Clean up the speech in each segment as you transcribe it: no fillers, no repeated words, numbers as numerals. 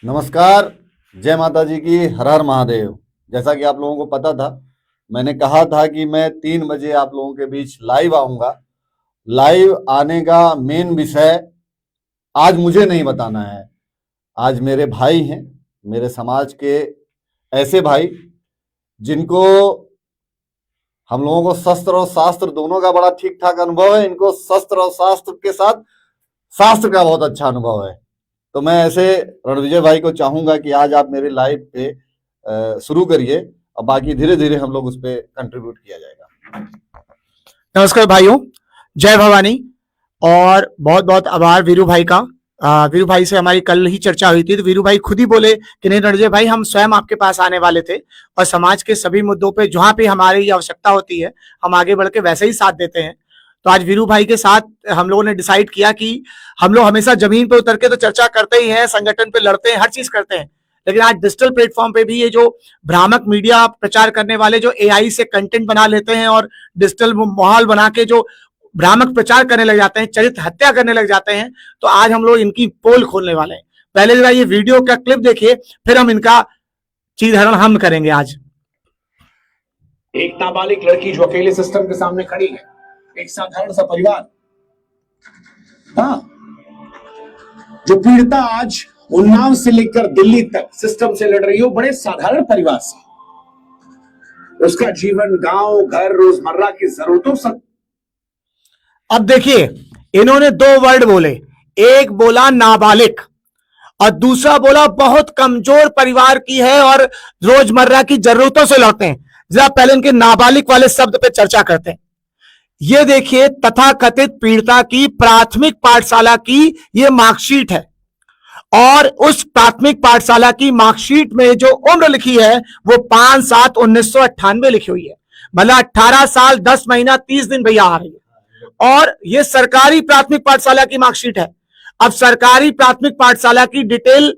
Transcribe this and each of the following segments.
नमस्कार। जय माता जी की। हर हर महादेव। जैसा कि आप लोगों को पता था, मैंने कहा था कि मैं 3 बजे आप लोगों के बीच लाइव आऊंगा। लाइव आने का मेन विषय आज मुझे नहीं बताना है। आज मेरे भाई हैं, मेरे समाज के ऐसे भाई जिनको हम लोगों को शस्त्र और शास्त्र दोनों का बड़ा ठीक ठाक अनुभव है। इनको शस्त्र और शास्त्र के साथ शास्त्र का बहुत अच्छा अनुभव है। तो मैं ऐसे रणविजय भाई को चाहूंगा कि आज आप मेरे लाइव पे शुरू करिए और बाकी धीरे धीरे हम लोग उस पर कंट्रीब्यूट किया जाएगा। नमस्कार भाइयों, जय भवानी। और बहुत बहुत आभार वीरू भाई का। वीरू भाई से हमारी कल ही चर्चा हुई थी, तो वीरू भाई खुद ही बोले कि नहीं रणजय भाई, हम स्वयं आपके पास आने वाले थे और समाज के सभी मुद्दों पे जहां पे हमारी आवश्यकता होती है हम आगे बढ़ के वैसे ही साथ देते हैं। तो आज वीरू भाई के साथ हम लोगों ने डिसाइड किया कि हम लोग हमेशा जमीन पे उतर के तो चर्चा करते ही हैं, संगठन पे लड़ते हैं, हर चीज करते हैं, लेकिन आज डिजिटल प्लेटफॉर्म पे भी ये जो भ्रामक मीडिया प्रचार करने वाले जो एआई से कंटेंट बना लेते हैं और डिजिटल माहौल बना के जो भ्रामक प्रचार करने लग जाते हैं, चरित्र हत्या करने लग जाते हैं, तो आज हम लोग इनकी पोल खोलने वाले हैं। पहले जरा ये वीडियो का क्लिप देखिए, फिर हम इनका चीरहरण हम करेंगे। आज एक नाबालिग लड़की जो अकेले सिस्टम के सामने खड़ी है, एक साधारण सा परिवार, हाँ, जो पीड़िता आज उन्नाव से लेकर दिल्ली तक सिस्टम से लड़ रही हो, बड़े साधारण परिवार से, उसका जीवन गांव घर रोजमर्रा की जरूरतों से। अब देखिए, इन्होंने 2 वर्ड बोले, एक बोला नाबालिग और दूसरा बोला बहुत कमजोर परिवार की है और रोजमर्रा की जरूरतों से लड़ते हैं। जरा पहले इनके नाबालिग वाले शब्द पे चर्चा करते हैं। ये देखिए, तथाकथित पीड़िता की प्राथमिक पाठशाला की ये मार्कशीट है और उस प्राथमिक पाठशाला की मार्कशीट में जो उम्र लिखी है वो 5/7/1998 लिखी हुई है। मतलब 18 साल 10 महीना 30 दिन भैया आ रही है। और ये सरकारी प्राथमिक पाठशाला की मार्कशीट है। अब सरकारी प्राथमिक पाठशाला की डिटेल,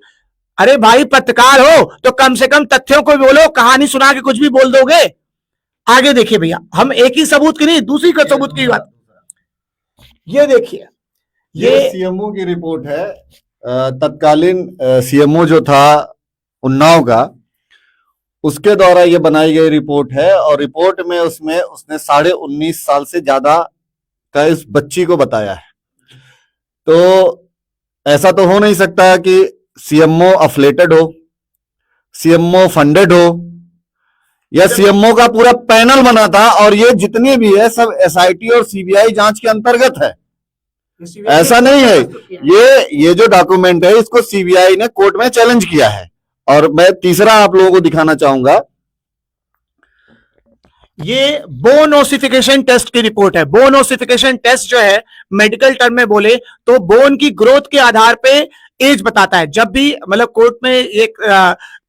अरे भाई पत्रकार हो तो कम से कम तथ्यों को बोलो, कहानी सुना के कुछ भी बोल दोगे। आगे देखिए भैया, हम एक ही सबूत की नहीं, दूसरी का सबूत की बात। ये देखिए, ये सीएमओ की रिपोर्ट है। तत्कालीन सीएमओ जो था उन्नाव का, उसके द्वारा ये बनाई गई रिपोर्ट है और रिपोर्ट में उसने 19.5 साल से ज्यादा का इस बच्ची को बताया है। तो ऐसा तो हो नहीं सकता कि सीएमओ अफलेटेड हो, सीएमओ फंडेड हो, या सीएमओ का पूरा पैनल बना था और ये जितने भी है सब एसआईटी और सीबीआई जांच के अंतर्गत है। ऐसा नहीं है। ये जो डॉक्यूमेंट है इसको सीबीआई ने कोर्ट में चैलेंज किया है। और मैं तीसरा आप लोगों को दिखाना चाहूंगा, ये बोन ओसिफिकेशन टेस्ट की रिपोर्ट है। बोन ओसिफिकेशन टेस्ट जो है, मेडिकल टर्म में बोले तो बोन की ग्रोथ के आधार पे एज बताता है। जब भी मतलब कोर्ट में एक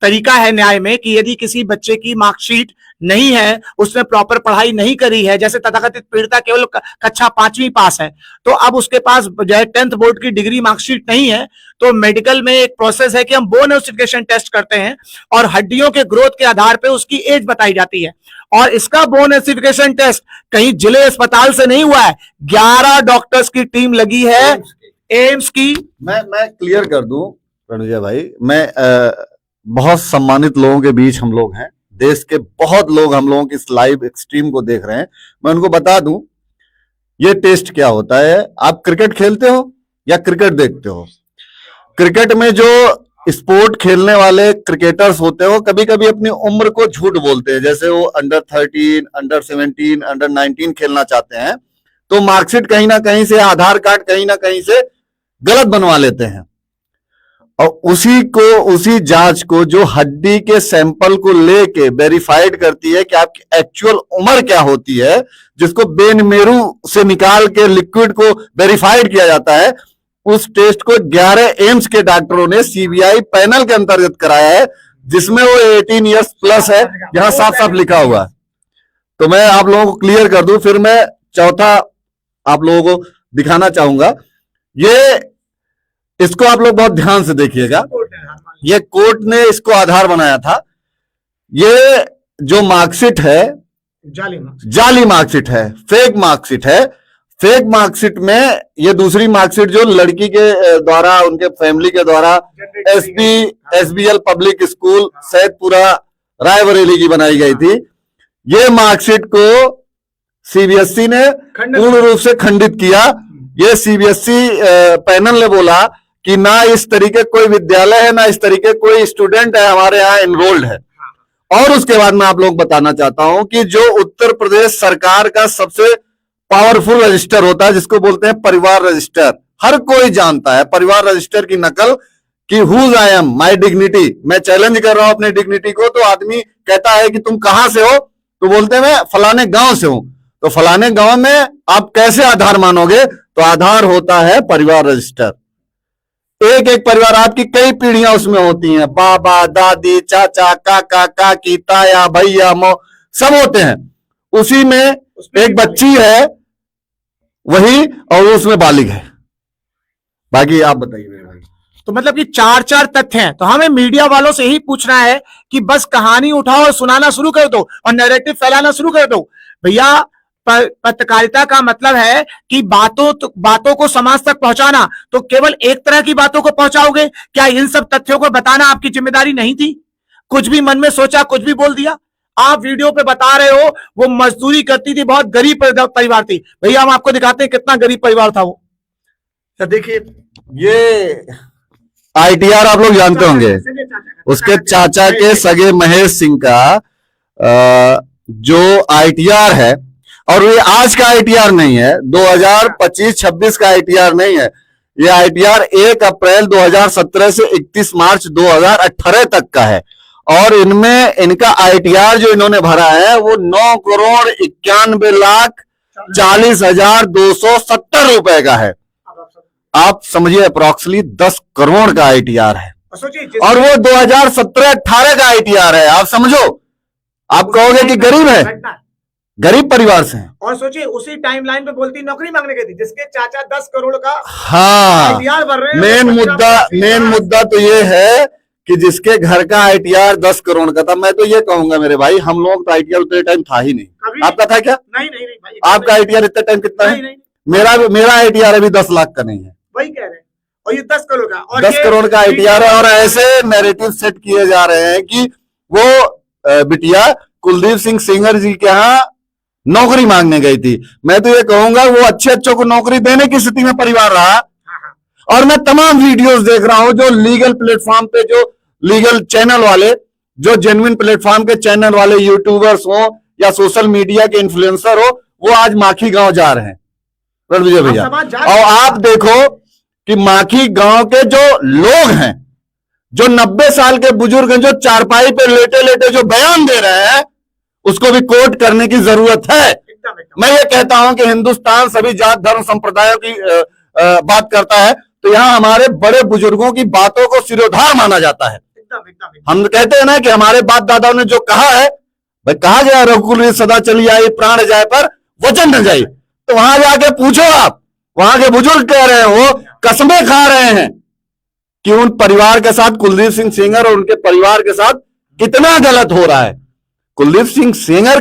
तरीका है न्याय में कि यदि किसी बच्चे की मार्कशीट नहीं है, उसने प्रॉपर पढ़ाई नहीं करी है, जैसे तथाकथित पीड़िता केवल कक्षा 5वीं पास है, तो अब उसके पास जो है 10th बोर्ड की डिग्री मार्कशीट नहीं है, तो मेडिकल में एक प्रोसेस है कि हम बोन ओसिफिकेशन टेस्ट करते हैं और हड्डियों के ग्रोथ के आधार पे उसकी एज बताई जाती है। और इसका बोन ओसिफिकेशन टेस्ट कहीं जिले अस्पताल से नहीं हुआ है, 11 डॉक्टर्स की टीम लगी है एम्स की। मैं क्लियर कर दूं रणविजय भाई, मैं बहुत सम्मानित लोगों के बीच हम लोग हैं, देश के बहुत लोग हम लोगों की इस लाइव एक्सट्रीम को देख रहे हैं। मैं उनको बता दूं ये टेस्ट क्या होता है। आप क्रिकेट खेलते हो या क्रिकेट देखते हो? क्रिकेट में जो स्पोर्ट खेलने वाले क्रिकेटर्स होते हैं वो कभी कभी अपनी उम्र को झूठ बोलते हैं। जैसे वो अंडर 13, अंडर 17, अंडर 19 खेलना चाहते हैं, तो मार्कशीट कहीं ना कहीं से, आधार कार्ड कहीं ना कहीं से गलत बनवा लेते हैं। और उसी जांच को जो हड्डी के सैंपल को लेके वेरीफाइड करती है कि आपकी एक्चुअल उम्र क्या होती है, जिसको बेन मेरो से निकाल के लिक्विड को वेरीफाइड किया जाता है, उस टेस्ट को 11 एम्स के डॉक्टरों ने सीबीआई पैनल के अंतर्गत कराया है, जिसमें वो 18 ईयर्स प्लस है, यहां साफ साफ लिखा हुआ है। तो मैं आप लोगों को क्लियर कर दूं, फिर मैं चौथा आप लोगों को दिखाना चाहूंगा। इसको आप लोग बहुत ध्यान से देखिएगा। ये कोर्ट ने इसको आधार बनाया था। ये जो मार्कशीट है जाली मार्कशीट है, फेक मार्कशीट है। फेक मार्कशीट में ये दूसरी मार्कशीट जो लड़की के द्वारा, उनके फैमिली के द्वारा एसबीएल पब्लिक स्कूल सैदपुरा रायबरेली की बनाई गई थी, ये मार्कशीट को सीबीएसई ने पूर्ण रूप से खंडित किया। ये सीबीएसई पैनल ने बोला कि ना इस तरीके कोई विद्यालय है, ना इस तरीके कोई स्टूडेंट है हमारे यहाँ एनरोल्ड है। और उसके बाद मैं आप लोग बताना चाहता हूं कि जो उत्तर प्रदेश सरकार का सबसे पावरफुल रजिस्टर होता है, जिसको बोलते हैं परिवार रजिस्टर, हर कोई जानता है परिवार रजिस्टर की नकल कि whose I am, my dignity, मैं चैलेंज कर रहा हूं अपनी डिग्निटी को। तो आदमी कहता है कि तुम कहां से हो, तो बोलते हैं मैं फलाने गांव से हूं। तो फलाने गांव में आप कैसे आधार मानोगे, तो आधार होता है परिवार रजिस्टर। एक एक परिवार, आपकी कई पीढ़ियां उसमें होती हैं, बाबा दादी चाचा काका काकी ताया भैया मो सब होते हैं। उसी में एक बच्ची है वही, और वो उसमें बालिग है। बाकी आप बताइए मेरे भाई। तो मतलब कि चार चार तथ्य हैं। तो हमें मीडिया वालों से ही पूछना है कि बस कहानी उठाओ और सुनाना शुरू कर दो और नैरेटिव फैलाना शुरू कर दो। भैया पत्रकारिता का मतलब है कि बातों को समाज तक पहुंचाना। तो केवल एक तरह की बातों को पहुंचाओगे क्या? इन सब तथ्यों को बताना आपकी जिम्मेदारी नहीं थी? कुछ भी मन में सोचा, कुछ भी बोल दिया। आप वीडियो पे बता रहे हो वो मजदूरी करती थी, बहुत गरीब परिवार थी। भैया हम आपको दिखाते हैं कितना गरीब परिवार था वो। तो देखिए, ये आईटीआर आप लोग जानते होंगे, उसके चाचा के सगे महेश सिंह का जो आईटीआर है, और ये आज का आईटीआर नहीं है, 2025-26 का आईटीआर नहीं है। ये आईटीआर 1 अप्रैल 2017 से 31 मार्च 2018 तक का है। और इनमें इनका आईटीआर जो इन्होंने भरा है वो 9,91,40,270 रुपए का है। आप समझिए अप्रोक्सीमेटली 10 करोड़ का आईटीआर है, और वो 2017-18 का आईटीआर है। आप समझो, आप कहोगे कि गरीब है, गरीब परिवार से हैं। और सोचिए उसी टाइमलाइन पे बोलती नौकरी मांगने गई थी, जिसके चाचा 10 करोड़ का हाँ, आईटीआर भर रहे हैं। मेन मुद्दा तो ये है कि जिसके घर का आईटीआर 10 करोड़ का था। मैं तो ये कहूंगा मेरे भाई, हम लोग तो आईटीआर उतने टाइम था ही नहीं। आपका था क्या? नहीं भाई। आपका आईटीआर इतना टाइम कितना है? नहीं। मेरा आईटीआर अभी 10 लाख का नहीं है, वही कह रहे हैं। और ये 10 करोड़ का, और 10 करोड़ का आईटीआर है। और ऐसे नैरेटिव सेट किए जा रहे हैं कि वो बिटिया कुलदीप सिंह सेंगर जी के यहाँ नौकरी मांगने गई थी। मैं तो ये कहूंगा वो अच्छे को नौकरी देने की स्थिति में परिवार रहा। और मैं तमाम वीडियोस देख रहा हूं जो लीगल प्लेटफॉर्म पे, जो लीगल चैनल वाले, जो जेन्युइन प्लेटफॉर्म के चैनल वाले यूट्यूबर्स हो या सोशल मीडिया के इन्फ्लुएंसर हो, वो आज माखी गांव जा रहे हैं रणविजय भैया। और आप देखो कि माखी गांव के जो लोग हैं, जो 90 साल के बुजुर्ग हैं, जो चारपाई पे लेटे लेटे जो बयान दे रहे हैं, उसको भी कोर्ट करने की जरूरत है। मैं ये कहता हूं कि हिंदुस्तान सभी जात धर्म संप्रदायों की बात करता है, तो यहां हमारे बड़े बुजुर्गों की बातों को सिरोधार माना जाता है। हम कहते हैं ना कि हमारे बाप दादाओं ने जो कहा है, भाई कहा गया रघुकुल सदा चली आई, प्राण जाए पर वचन न जाए। तो वहां जाके पूछो, आप वहां के बुजुर्ग कह रहे हैं, वो कसमें खा रहे हैं कि उन परिवार के साथ, कुलदीप सिंह सेंगर और उनके परिवार के साथ कितना गलत हो रहा है। कुलदीप सिंह सेंगर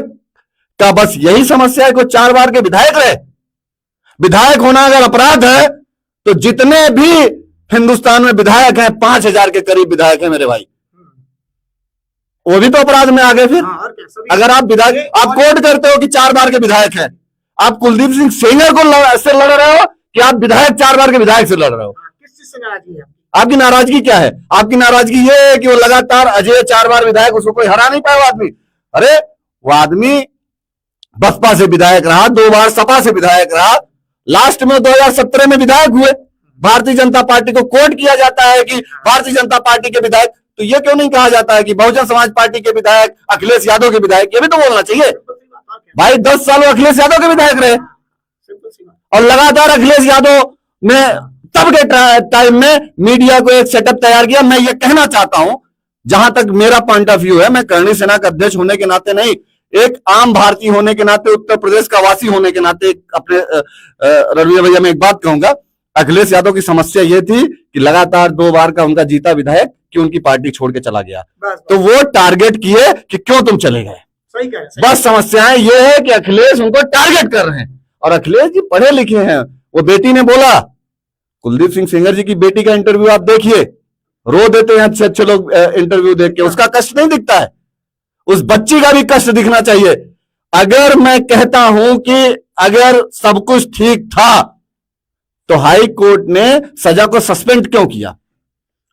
का बस यही समस्या है कि 4 बार के विधायक रहे। विधायक होना अगर अपराध है, तो जितने भी हिंदुस्तान में विधायक हैं, 5000 के करीब विधायक हैं मेरे भाई, वो भी तो अपराध में आ गए। फिर अगर आप विधायक, आप कोर्ट करते हो कि 4 बार के विधायक हैं, आप कुलदीप सिंह सेंगर को से लड़ रहे हो कि आप विधायक 4 बार के विधायक से लड़ रहे हो? किस चीज से नाराजगी है? आपकी नाराजगी क्या है? आपकी नाराजगी ये है कि वो लगातार अजय 4 बार विधायक, उसको कोई हरा नहीं पाया वो आदमी। अरे वो आदमी बसपा से विधायक रहा, 2 बार सपा से विधायक रहा, लास्ट में 2017 में विधायक हुए। भारतीय जनता पार्टी को कोर्ट किया जाता है कि भारतीय जनता पार्टी के विधायक, तो ये क्यों नहीं कहा जाता है कि बहुजन समाज पार्टी के विधायक, अखिलेश यादव के विधायक? ये भी तो बोलना चाहिए भाई। 10 साल अखिलेश यादव के विधायक रहे, और लगातार अखिलेश यादव ने तब के टाइम में मीडिया को एक सेटअप तैयार किया। मैं ये कहना चाहता हूं, जहां तक मेरा पॉइंट ऑफ व्यू है, मैं करणी सेना का अध्यक्ष होने के नाते नहीं, एक आम भारतीय होने के नाते, उत्तर प्रदेश का वासी होने के नाते अपने रणवीर भैया मैं एक बात कहूंगा, अखिलेश यादव की समस्या ये थी कि लगातार 2 बार का उनका जीता विधायक कि उनकी पार्टी छोड़ के चला गया। तो वो टारगेट किए कि क्यों तुम चले गए। बस समस्याएं ये है कि अखिलेश उनको टारगेट कर रहे हैं, और अखिलेश जी पढ़े लिखे हैं। वो बेटी ने बोला, कुलदीप सिंह सेंगर जी की बेटी का इंटरव्यू आप देखिए, रो देते हैं अच्छे अच्छे लोग इंटरव्यू देख के, उसका कष्ट नहीं दिखता है, उस बच्ची का भी कष्ट दिखना चाहिए। अगर मैं कहता हूं कि अगर सब कुछ ठीक था तो हाई कोर्ट ने सजा को सस्पेंड क्यों किया?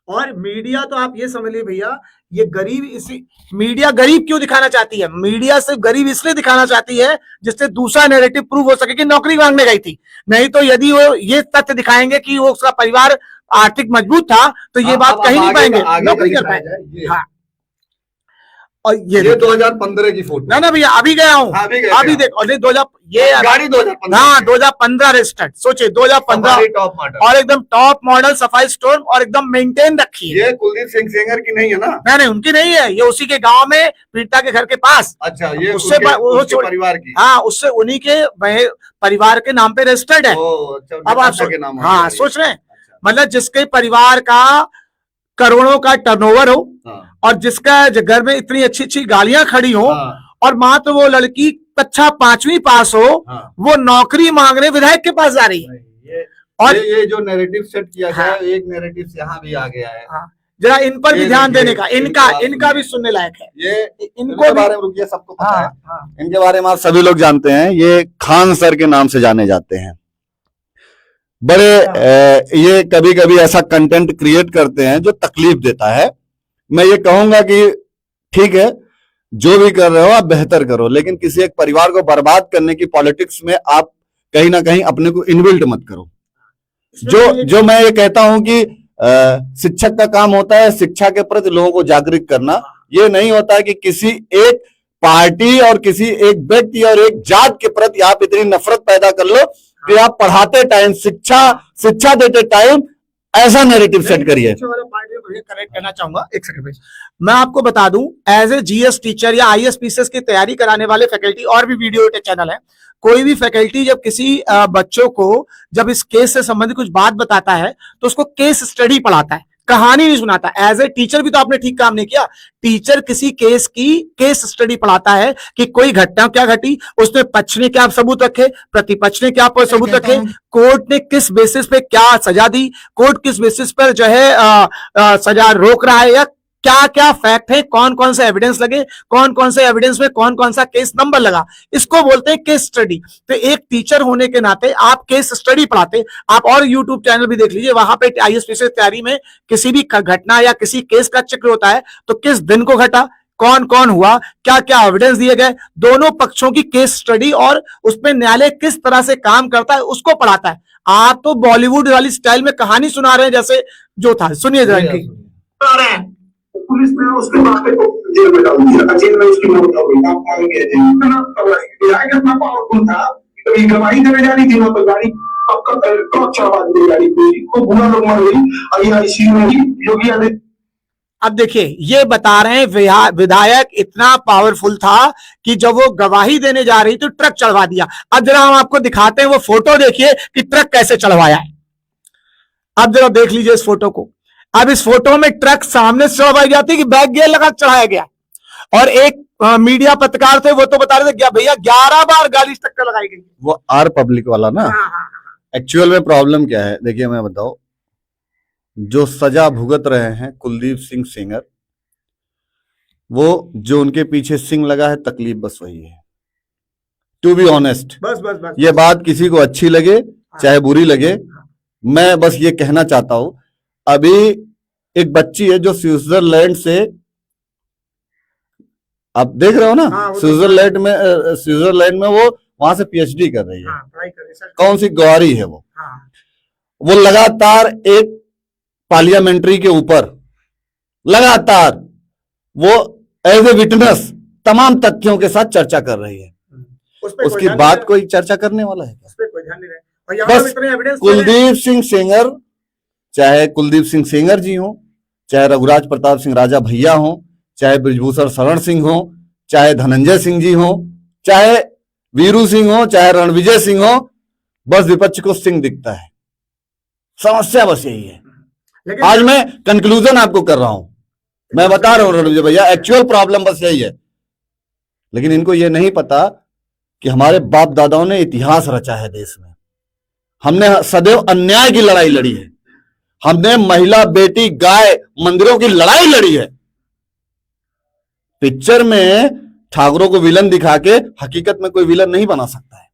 और मीडिया तो आप ये समझ लीजिए भैया, ये गरीब इसी मीडिया गरीब क्यों दिखाना चाहती है? मीडिया सिर्फ गरीब इसलिए दिखाना चाहती है जिससे दूसरा नैरेटिव प्रूव हो सके कि नौकरी मांगने गई थी। नहीं तो यदि वो ये तथ्य दिखाएंगे कि वो उसका परिवार आर्थिक मजबूत था तो ये बात कहीं नहीं पाएंगे, नौकरी कर पाएंगे। हाँ, और ये 2015 की फोटो। ना भैया अभी गया हूँ, अभी देखो, और 2000 ये गाड़ी 2015, हाँ 2015 रजिस्टर्ड, सोचिए 2015, टॉप मॉडल और एकदम टॉप मॉडल सफाई स्टोर और एकदम मेंटेन रखी है। ये कुलदीप सिंह सेंगर की नहीं है ना? नहीं उनकी नहीं है, ये उसी के गांव में पीड़िता के घर के पास। अच्छा, ये उससे उसके परिवार की। हाँ, उससे उन्हीं के परिवार के नाम पे रजिस्टर्ड है। अब आप के नाम हाँ सोच रहे हैं, मतलब जिसके परिवार का करोड़ों का टर्नओवर हो, और जिसका घर में इतनी अच्छी अच्छी गाड़ियां खड़ी हो, और मात्र वो लड़की कक्षा 5वीं पास हो, वो नौकरी मांगने विधायक के पास जा रही है। और ये जो नैरेटिव सेट किया गया है, एक नैरेटिव यहाँ भी आ गया है। जरा इन पर भी ध्यान देने का, इनका भी सुनने लायक है। ये इनको बारे में रुकिए, सबको पता है इनके बारे में, आप सभी लोग जानते हैं। ये खान सर के नाम से जाने जाते हैं। बड़े ये कभी कभी ऐसा कंटेंट क्रिएट करते हैं जो तकलीफ देता है। मैं ये कहूंगा कि ठीक है, जो भी कर रहे हो आप बेहतर करो, लेकिन किसी एक परिवार को बर्बाद करने की पॉलिटिक्स में आप कहीं ना कहीं अपने को इन्वॉल्व मत करो। जो मैं ये कहता हूं कि शिक्षक का काम होता है शिक्षा के प्रति लोगों को जागरूक करना। ये नहीं होता है कि किसी एक पार्टी और किसी एक व्यक्ति और एक जात के प्रति आप इतनी नफरत पैदा कर लो कि आप पढ़ाते टाइम, शिक्षा देते टाइम ऐसा नैरेटिव सेट करिए। करेक्ट करना चाहूंगा, एक सेकंड प्लीज। मैं आपको बता दूं, एज ए जीएस टीचर या आईएएस पीसीएस की तैयारी कराने वाले फैकल्टी, और भी वीडियो चैनल है, कोई भी फैकल्टी जब किसी बच्चों को जब इस केस से संबंधित कुछ बात बताता है तो उसको केस स्टडी पढ़ाता है, कहानी नहीं सुनाता। एज ए टीचर भी तो आपने ठीक काम नहीं किया। टीचर किसी केस की केस स्टडी पढ़ाता है कि कोई घटना क्या घटी, उसमें पक्ष ने क्या सबूत रखे, प्रतिपक्ष ने क्या सबूत रखे, कोर्ट ने किस बेसिस पे क्या सजा दी, कोर्ट किस बेसिस पर जो है सजा रोक रहा है, या क्या क्या फैक्ट है, कौन कौन से एविडेंस लगे, कौन कौन से एविडेंस में कौन कौन सा केस नंबर लगा, इसको बोलते हैं केस स्टडी। तो एक टीचर होने के नाते आप केस स्टडी पढ़ाते। आप और यूट्यूब चैनल भी देख लीजिए, वहां पे आईएएस की तैयारी में किसी भी घटना या किसी केस का जिक्र होता है तो किस दिन को घटा, कौन कौन हुआ, क्या क्या एविडेंस दिए गए, दोनों पक्षों की केस स्टडी और उसमें न्यायालय किस तरह से काम करता है उसको पढ़ाता है। आप तो बॉलीवुड वाली स्टाइल में कहानी सुना रहे हैं जैसे जो था। सुनिए जरा इनकी। पुलिस ने उसके बाद जेल में डाल दिया, जेल में उसकी मौत हो गई। आप आगे गए थे ना, न्याय का इतना पावरफुल था, तो ये गवाही देने जा रही थी वहां पर गाड़ी, अब ट्रक चढ़वा दी गाड़ी को, बुरा लोग मर गई। आईसीयू में योगी आदित्य। अब देखिए, ये बता रहे हैं विधायक इतना पावरफुल था कि जब वो गवाही देने जा रही तो ट्रक चढ़वा दिया। अब जरा हम आपको दिखाते हैं वो फोटो, देखिए कि ट्रक कैसे चढ़वाया है। अब जरा देख लीजिए इस फोटो को। अब इस फोटो में ट्रक सामने से चढ़वाई जाती है कि बैक गियर लगा चढ़ाया गया, और एक मीडिया पत्रकार थे वो तो बता रहे थे क्या भैया 11 बार गाड़ी टक्कर लगाई गई। वो आर पब्लिक वाला ना। एक्चुअल में प्रॉब्लम क्या है, देखिए मैं बताऊं, जो सजा भुगत रहे हैं कुलदीप सिंह सेंगर, वो जो उनके पीछे सिंह लगा है, तकलीफ बस वही है। टू बी ऑनेस्ट, बस ये बात किसी को अच्छी लगे चाहे बुरी लगे, मैं बस ये कहना चाहता हूं। अभी एक बच्ची है जो स्विट्जरलैंड से, आप देख रहे हो ना, स्विट्जरलैंड में वो वहां से पीएचडी कर रही है। कौन सी गवारी है वो लगातार एक पार्लियामेंट्री के ऊपर लगातार वो एज ए विटनेस तमाम तथ्यों के साथ चर्चा कर रही है। उसकी बात कोई चर्चा करने वाला है क्या? बस कुलदीप सिंह सेंगर, चाहे कुलदीप सिंह सेंगर जी हो, चाहे रघुराज प्रताप सिंह राजा भैया हो, चाहे बृजभूषण शरण सिंह हो, चाहे धनंजय सिंह जी हो, चाहे वीरू सिंह हो, चाहे रणविजय सिंह हो, बस विपक्ष को सिंह दिखता है। समस्या बस यही है। आज मैं कंक्लूजन आपको कर रहा हूं, मैं बता रहा हूं रणविजय भैया, एक्चुअल प्रॉब्लम बस यही है। लेकिन इनको ये नहीं पता कि हमारे बाप दादाओं ने इतिहास रचा है देश में। हमने सदैव अन्याय की लड़ाई लड़ी है, हमने महिला, बेटी, गाय, मंदिरों की लड़ाई लड़ी है। पिक्चर में ठाकुरों को विलन दिखा के हकीकत में कोई विलन नहीं बना सकता है।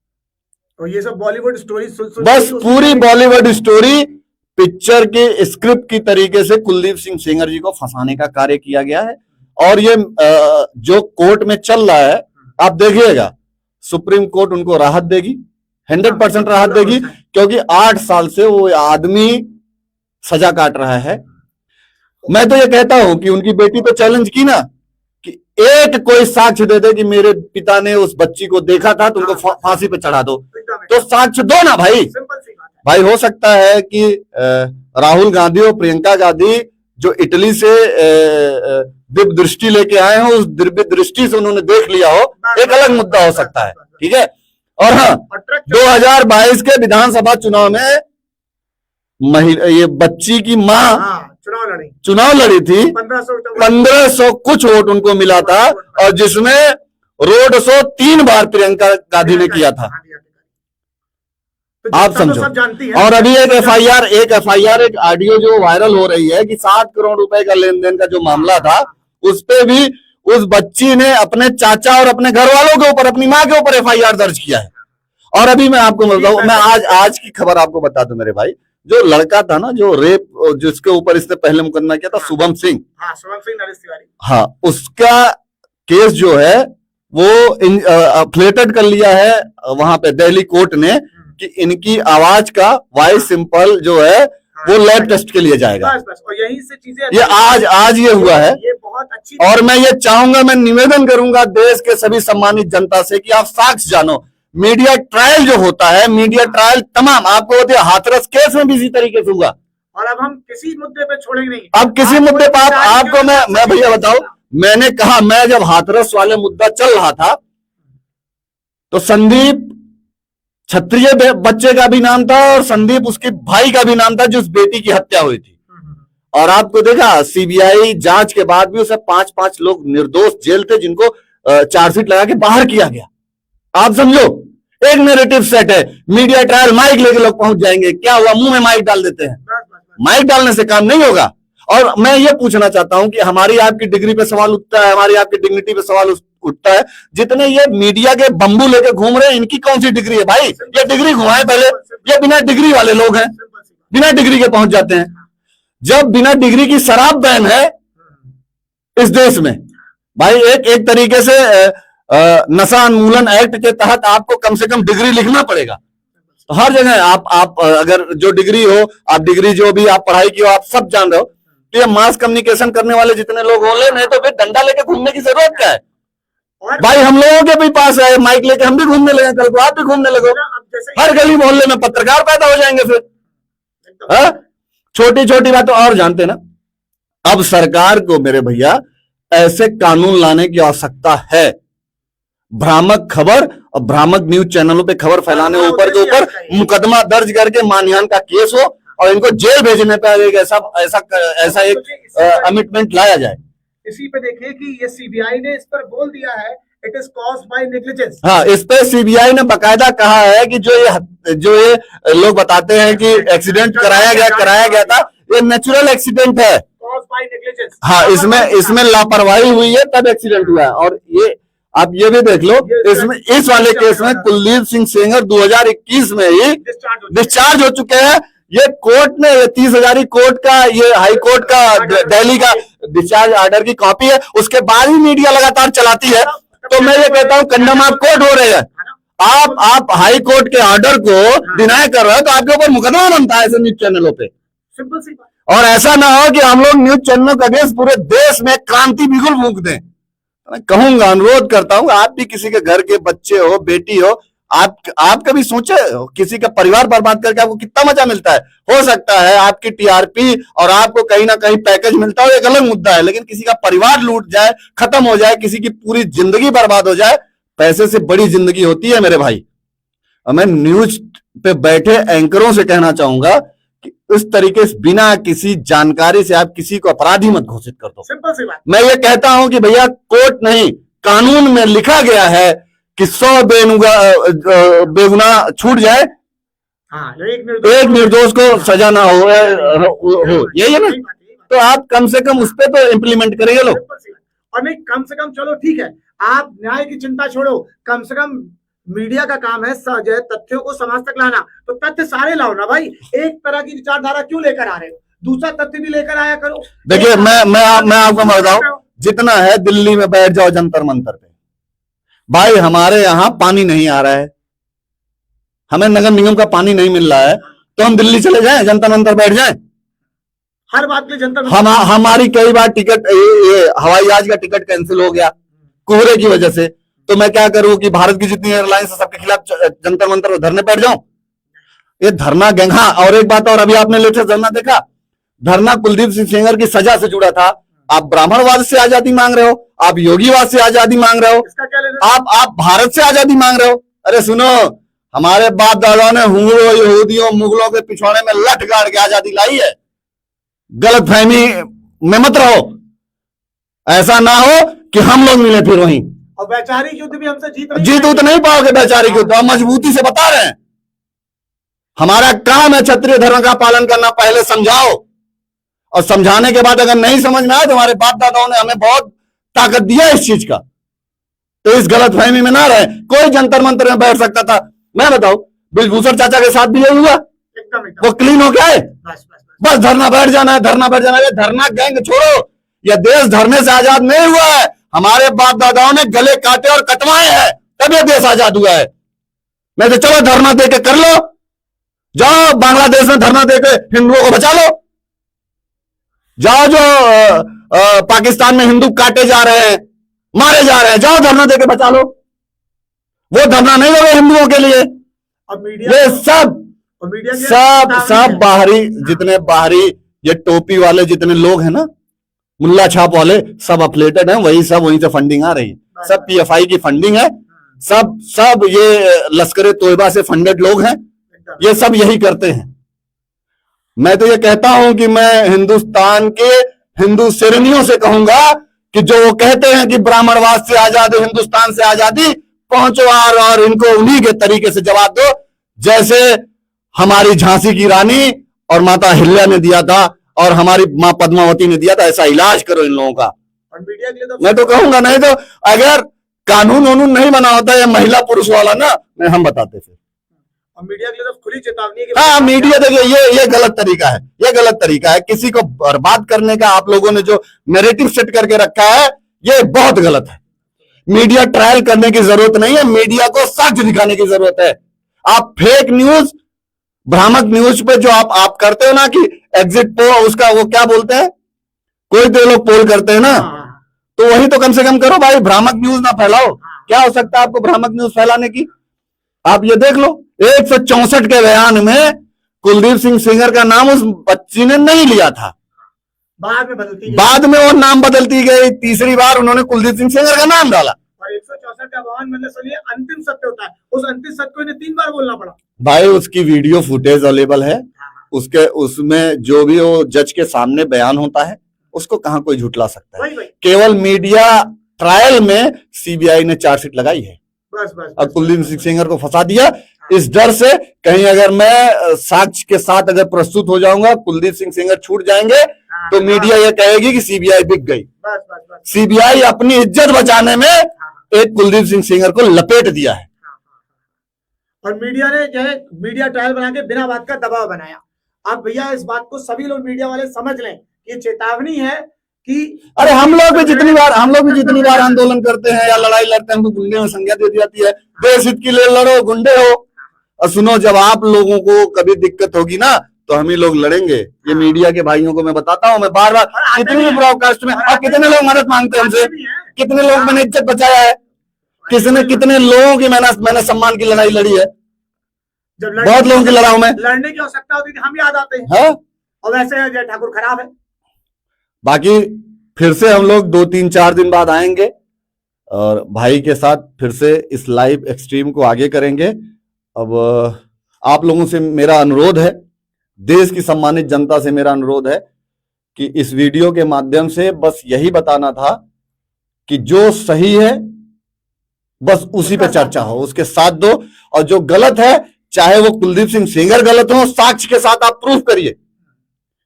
और ये सब बॉलीवुड स्टोरी बस पूरी बॉलीवुड स्टोरी पिक्चर के स्क्रिप्ट की तरीके से कुलदीप सिंह सेंगर जी को फंसाने का कार्य किया गया है। और ये जो कोर्ट में चल रहा है, आप देखिएगा सुप्रीम कोर्ट उनको राहत देगी, 100% राहत देगी, क्योंकि 8 साल से वो आदमी सजा काट रहा है। मैं तो ये कहता हूं कि उनकी बेटी पे चैलेंज की ना कि एक कोई साक्ष्य दे दे कि मेरे पिता ने उस बच्ची को देखा था, तुमको फांसी पे चढ़ा दो, तो साक्ष्य दो ना भाई। भाई हो सकता है कि राहुल गांधी और प्रियंका गांधी जो इटली से दिव्य दृष्टि लेके आए हो, उस दिव्य दृष्टि से उन्होंने देख लिया हो, एक अलग मुद्दा हो सकता है, ठीक है। और हाँ, 2022 के विधानसभा चुनाव में ये बच्ची की मां चुनाव लड़ी थी, 1500 कुछ वोट उनको मिला था, और जिसमें रोड शो 3 बार प्रियंका गांधी ने किया था, आप समझो। और अभी एक एफआईआर एक ऑडियो जो वायरल हो रही है कि 7 करोड़ रुपए का लेन देन का जो मामला था, उस पे भी उस बच्ची ने अपने चाचा और अपने घर वालों के ऊपर, अपनी मां के ऊपर एफआईआर दर्ज किया है। और अभी मैं आपको बताऊं, मैं आज की खबर आपको बता दूं मेरे भाई, जो लड़का था ना जो रेप, जिसके ऊपर इसने पहले मुकदमा किया था, शुभम सिंह, नरेश तिवारी, हाँ, उसका केस जो है वो फ्लेटेड कर लिया है वहां पे दिल्ली कोर्ट ने कि इनकी आवाज का वॉइस सिंपल जो है वो लैब टेस्ट के लिए जाएगा। बस। और यही से चीजें ये आज ये हुआ है। ये बहुत अच्छी, और मैं ये चाहूंगा, मैं निवेदन करूंगा देश के सभी सम्मानित जनता से कि आप साक्ष्य जानो। मीडिया ट्रायल जो होता है, मीडिया ट्रायल तमाम आपको होती है, हाथरस केस में भी इसी तरीके से हुआ। और अब हम किसी मुद्दे पे छोड़ेंगे नहीं। अब किसी मुद्दे पर आपको मैं भैया बताऊं, मैंने कहा, मैं जब हाथरस वाले मुद्दा चल रहा था तो संदीप क्षत्रिय बच्चे का भी नाम था और संदीप उसके भाई का भी नाम था जिस बेटी की हत्या हुई थी। और आपको देखा सीबीआई जांच के बाद भी उसे 5-5 लोग निर्दोष जेल थे जिनको चार्जशीट लगा के बाहर किया गया। आप समझो, एक नैरेटिव सेट है, मीडिया ट्रायल, माइक लेके लोग पहुंच जाएंगे, क्या हुआ, मुंह में माइक डाल देते हैं। माइक डालने से काम नहीं होगा। और मैं ये पूछना चाहता हूं कि हमारी आपकी डिग्री पे सवाल उठता है, हमारी आपकी डिग्निटी पे सवाल उठता है, जितने ये मीडिया के बम्बू लेके घूम रहे हैं, इनकी कौन सी डिग्री है भाई? ये डिग्री घुमाए पहले, ये बिना डिग्री वाले लोग हैं, बिना डिग्री के पहुंच जाते हैं। जब बिना डिग्री की शराब बैन है इस देश में भाई, एक तरीके से नशा उन्मूलन एक्ट के तहत आपको कम से कम डिग्री लिखना पड़ेगा। तो हर जगह आप अगर जो डिग्री हो, आप डिग्री जो भी आप पढ़ाई की हो, आप सब जान रहे हो, तो ये मास कम्युनिकेशन करने वाले जितने लोग होंगे, नहीं तो फिर डंडा लेके घूमने की जरूरत क्या है भाई? हम लोगों के भी पास है माइक लेके, हम भी घूमने लगे, कल को आप भी घूमने लगो, हर गली मोहल्ले में पत्रकार पैदा हो जाएंगे फिर। छोटी छोटी बातें और जानते ना। अब सरकार को मेरे भैया ऐसे कानून लाने की आवश्यकता है। भ्रामक खबर और भ्रामक न्यूज चैनलों पे खबर फैलाने ऊपर के ऊपर मुकदमा दर्ज करके मानहानि का केस हो और इनको जेल भेजने पर एक ऐसा एक अमिटमेंट लाया जाए। इसी पे देखिए कि ये सीबीआई ने इस पर बोल दिया है, it is caused by negligence. हाँ, इस पे सीबीआई ने बकायदा कहा है कि जो ये लोग बताते हैं कि एक्सीडेंट कराया गया था, ये नेचुरल एक्सीडेंट है, कॉज्ड बाय नेग्लिजेंस। हाँ, इसमें लापरवाही हुई है तब एक्सीडेंट हुआ है। और ये आप ये भी देख लो, इसमें इस वाले केस में कुलदीप सिंह सेंगर 2021 में ही डिस्चार्ज हो चुके हैं। ये कोर्ट ने 30,000 कोर्ट का, ये हाई कोर्ट का दिल्ली का डिस्चार्ज ऑर्डर की कॉपी है, उसके बाद भी मीडिया लगातार चलाती है। तो मैं ये कहता हूं कंडम आप कोर्ट हो रहे हैं, आप हाई कोर्ट के ऑर्डर को डिनाई कर रहे हो, तो आपके ऊपर मुकदमा बनता है ऐसे न्यूज चैनलों पे। सिंपल सी बात। और ऐसा ना हो कि हम लोग न्यूज चैनलों का अगेंस्ट पूरे देश में क्रांति बिल्कुल फूंक दें। मैं कहूंगा, अनुरोध करता हूं, आप भी किसी के घर के बच्चे हो, बेटी हो, आप कभी सोचे किसी का परिवार बर्बाद करके आपको कितना मजा मिलता है? हो सकता है आपकी टीआरपी और आपको कहीं ना कहीं पैकेज मिलता हो, एक अलग मुद्दा है, लेकिन किसी का परिवार लूट जाए, खत्म हो जाए, किसी की पूरी जिंदगी बर्बाद हो जाए, पैसे से बड़ी जिंदगी होती है मेरे भाई। और मैं न्यूज पे बैठे एंकरों से कहना चाहूंगा कि इस तरीके से बिना किसी जानकारी से आप किसी को अपराधी मत घोषित कर दो। सिंपल सी बात। मैं ये कहता हूं कि भैया कोर्ट नहीं, कानून में लिखा गया है कि 100 बेगुनाह छूट जाए, हाँ, एक निर्दोष को सजा ना हो, यही है ना। तो आप कम से कम उस पे तो इम्प्लीमेंट करेंगे लोग। और नहीं, कम से कम चलो ठीक है, आप न्याय की चिंता छोड़ो, कम से कम मीडिया का काम है जो है तथ्यों को समाज तक लाना, तो तथ्य सारे लाओ ना भाई। एक तरह की विचारधारा क्यों लेकर आ रहे हो, दूसरा तथ्य भी लेकर आया करो। देखिए मैं आपको बताऊं, जितना है दिल्ली में बैठ जाओ जंतर मंतर पे, भाई हमारे यहाँ पानी नहीं आ रहा है, हमें नगर निगम का पानी नहीं मिल रहा है, तो हम दिल्ली चले जाएं, जंतर मंतर बैठ जाएं। हर बात के जंतर हमारी कई बार टिकट, ये हवाई जहाज का टिकट कैंसिल हो गया कोहरे की वजह से, तो मैं क्या करूं कि भारत की जितनी एयरलाइंस है सबके खिलाफ जंतर मंतर धरने बैठ जाऊं। ये धरना गैंग। हाँ, और एक बात और, अभी आपने लेटेस्ट धरना देखा, धरना कुलदीप सिंह सेंगर की सजा से जुड़ा था। आप ब्राह्मणवाद से आजादी मांग रहे हो, आप योगीवाद से आजादी मांग रहे हो, आप भारत से आजादी मांग रहे हो। अरे सुनो, हमारे बाप दादा ने हुंगरों, यहूदियों, मुगलों के पिछवाड़े में लठ गाड़ के आजादी लाई है। गलत फहमी में मत रहो, ऐसा ना हो कि हम लोग मिले फिर वहीं। और वैचारिक युद्ध भी हमसे जीत तो नहीं पाओगे वैचारिक युद्ध, हम मजबूती से बता रहे हैं। हमारा काम है क्षत्रिय धर्म का पालन करना, पहले समझाओ, और समझाने के बाद अगर नहीं समझ में आए तो हमारे बाप दादाओं ने हमें बहुत ताकत दिया इस चीज का, तो इस गलत फहमी में ना रहे। कोई जंतर मंतर में बैठ सकता था, मैं बताऊं ब्रिजभूषण चाचा के साथ भी यही हुआ, वो क्लीन हो गया है। बस धरना बैठ जाना है, धरना बैठ जाना है। धरना गैंग छोड़ो, यह देश धरने से आजाद नहीं हुआ है, हमारे बाप दादाओं ने गले काटे और कटवाए हैं, तब यह देश आजाद हुआ है। मैं तो चलो धरना देके कर लो, जाओ बांग्लादेश में धरना देके हिंदुओं को बचा लो, जाओ जो पाकिस्तान में हिंदू काटे जा रहे हैं, मारे जा रहे हैं, जाओ धरना देके बचा लो। वो धरना नहीं होगा हिंदुओं के लिए। ये सब बाहरी, जितने बाहरी ये टोपी वाले जितने लोग हैं ना, मुल्ला छाप वाले, सब अफलेटेड हैं, वही सब वहीं से फंडिंग आ रही है, सब पीएफआई की फंडिंग है, सब ये लश्कर तोयबा से फंडेड लोग हैं, ये सब यही करते हैं। मैं तो ये कहता हूं कि मैं हिंदुस्तान के हिंदू सेरनियों से कहूंगा कि जो वो कहते हैं कि ब्राह्मणवाद से आजादी, हिंदुस्तान से आजादी, पहुंचो और इनको उन्हीं के तरीके से जवाब दो जैसे हमारी झांसी की रानी और माता हिल्या ने दिया था और हमारी मां पद्मावती ने दिया था। ऐसा इलाज करो इन लोगों का। और मीडिया के लिए मैं तो कहूंगा, नहीं तो अगर कानून वानून नहीं बना होता या महिला पुरुष वाला ना, मैं हम बताते फिर। और मीडिया के लिए तो खुली चेतावनी है कि हाँ, मीडिया देखिए ये गलत तरीका है, ये गलत तरीका है। किसी को बर्बाद करने का आप लोगों ने जो नैरेटिव सेट करके रखा है, ये बहुत गलत है। मीडिया ट्रायल करने की जरूरत नहीं है, मीडिया को साक्ष्य दिखाने की जरूरत है। आप फेक न्यूज, भ्रामक न्यूज पे जो आप करते हो ना कि एग्जिट पोल, उसका वो क्या बोलते हैं, कोई तो लोग पोल करते हैं ना, तो वही तो कम से कम करो भाई, भ्रामक न्यूज ना फैलाओ। क्या हो सकता है आपको भ्रामक न्यूज फैलाने की? आप ये देख लो, 164 के बयान में कुलदीप सिंह सेंगर का नाम उस बच्ची ने नहीं लिया था, बाद में वो नाम बदलती गई, तीसरी बार उन्होंने कुलदीप सिंह सेंगर का नाम डाला। और 164 का बयान मतलब सुनिए अंतिम सत्य होता है, उस अंतिम सत्य को इन्हें 3 बार बोलना पड़ा। भाई उसकी वीडियो फुटेज अवेलेबल है, उसमें जो भी वो जज के सामने बयान होता है उसको कहां कोई झुटला सकता है। केवल मीडिया ट्रायल में सीबीआई ने चार्जशीट लगाई है और कुलदीप सिंह सेंगर को फंसा दिया, इस डर से कहीं अगर मैं साक्ष्य के साथ अगर प्रस्तुत हो जाऊंगा, कुलदीप सिंह सेंगर छूट जाएंगे तो मीडिया ये कहेगी कि सीबीआई बिक गई। सीबीआई अपनी इज्जत बचाने में एक कुलदीप सिंह सेंगर को लपेट दिया है। और मीडिया ने जो है मीडिया ट्रायल बना के बिना बात का दबाव बनाया। अब भैया इस बात को सभी लोग मीडिया वाले समझ लें, ये चेतावनी है कि अरे हम लोग भी जितनी बार आंदोलन करते हैं या लड़ाई लड़ते हैं, हमको गुंडे में संज्ञा दे दी जाती है। देश हित के लिए लड़ो, गुंडे हो। और सुनो, जब आप लोगों को कभी दिक्कत होगी ना तो हम ही लोग लड़ेंगे। ये मीडिया के भाइयों को मैं बताता हूँ, मैं बार बार कितने भी ब्रॉडकास्ट में, और कितने लोग मदद मांगते हैं हमसे, कितने लोग मैंने इज्जत बचाया है, कितने लोगों की मैंने सम्मान की लड़ाई लड़ी है, बहुत लोगों की लड़ाऊ में। लड़ने की आवश्यकता होती थी, हम याद आते हैं। और वैसे जय ठाकुर खराब है। बाकी फिर से हम लोग 2-3-4 दिन बाद आएंगे और भाई के साथ फिर से इस लाइव एक्सट्रीम को आगे करेंगे। अब आप लोगों से मेरा अनुरोध है, देश की सम्मानित जनता से मेरा अनुरोध है कि इस वीडियो के माध्यम से बस यही बताना था कि जो सही है बस उसी पे चर्चा हो, उसके साथ दो। और जो गलत है, चाहे वो कुलदीप सिंह सेंगर गलत हो, साक्ष्य के साथ आप प्रूफ करिए।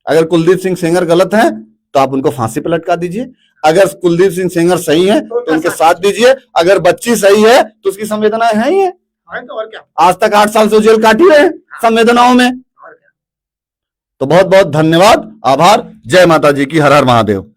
अगर कुलदीप सिंह सेंगर गलत है तो आप उनको फांसी पे लटका दीजिए, अगर कुलदीप सिंह सेंगर सही है तो उनके साथ दीजिए, अगर बच्ची सही है तो उसकी संवेदनाएं हैं ही है। और क्या, आज तक 8 साल से जेल काटी रहे संवेदनाओं में। तो बहुत बहुत धन्यवाद, आभार, जय माता जी की, हर हर महादेव।